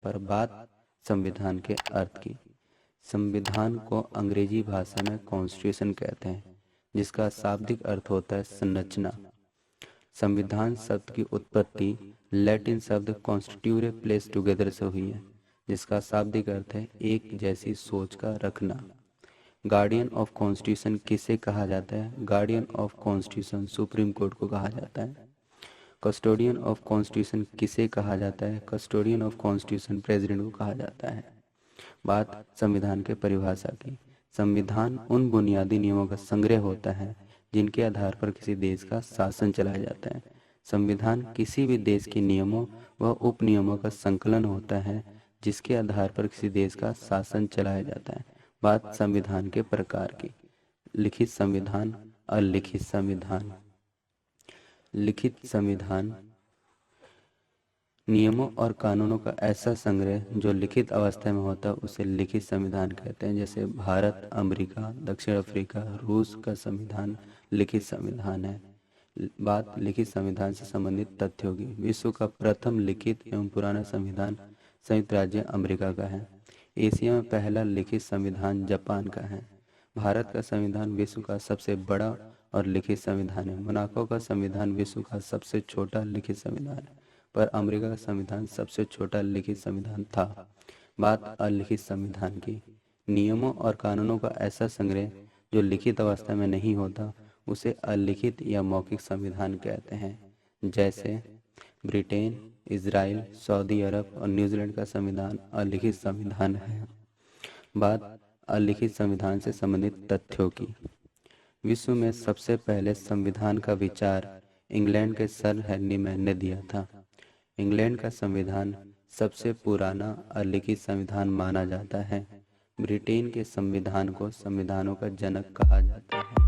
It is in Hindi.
पर बात संविधान के अर्थ की। संविधान को अंग्रेजी भाषा में कॉन्स्टिट्यूशन कहते हैं, जिसका शाब्दिक अर्थ होता है संरचना। संविधान शब्द की उत्पत्ति लैटिन शब्द कॉन्स्टिट्यूरे प्लेस टुगेदर से हुई है, जिसका शाब्दिक अर्थ है एक जैसी सोच का रखना। गार्डियन ऑफ कॉन्स्टिट्यूशन किसे कहा जाता है? Guardian of constitution supreme court को कहा जाता है। कस्टोडियन ऑफ कॉन्स्टिट्यूशन किसे कहा जाता है? कस्टोडियन ऑफ कॉन्स्टिट्यूशन प्रेसिडेंट को कहा जाता है। बात संविधान के परिभाषा की। संविधान उन बुनियादी नियमों का संग्रह होता है जिनके आधार पर किसी देश का शासन चलाया जाता है। संविधान किसी भी देश के नियमों व उपनियमों का संकलन होता है जिसके आधार पर किसी देश का शासन चलाया जाता है। बात संविधान के प्रकार की। लिखित संविधान, अलिखित संविधान। लिखित संविधान नियमों और कानूनों का ऐसा संग्रह जो लिखित अवस्था में होता है उसे लिखित संविधान कहते हैं। जैसे भारत, अमेरिका, दक्षिण अफ्रीका, रूस का संविधान लिखित संविधान है। बात लिखित संविधान से संबंधित तथ्यों की। विश्व का प्रथम लिखित एवं पुराना संविधान संयुक्त राज्य अमेरिका का है। एशिया में पहला लिखित संविधान जापान का है। भारत का संविधान विश्व का सबसे बड़ा और लिखित संविधान है। मोनाको का संविधान विश्व का सबसे छोटा लिखित संविधान है, पर अमेरिका का संविधान सबसे छोटा लिखित संविधान था। बात अलिखित संविधान की। नियमों और कानूनों का ऐसा संग्रह जो लिखित अवस्था में नहीं होता उसे अलिखित या मौखिक संविधान कहते हैं। जैसे ब्रिटेन, इजराइल, सऊदी अरब और न्यूजीलैंड का संविधान अलिखित संविधान है। बात अलिखित संविधान से संबंधित तथ्यों की। विश्व में सबसे पहले संविधान का विचार इंग्लैंड के सर हेनरी मैन ने दिया था। इंग्लैंड का संविधान सबसे पुराना अलिखित संविधान माना जाता है। ब्रिटेन के संविधान को संविधानों का जनक कहा जाता है।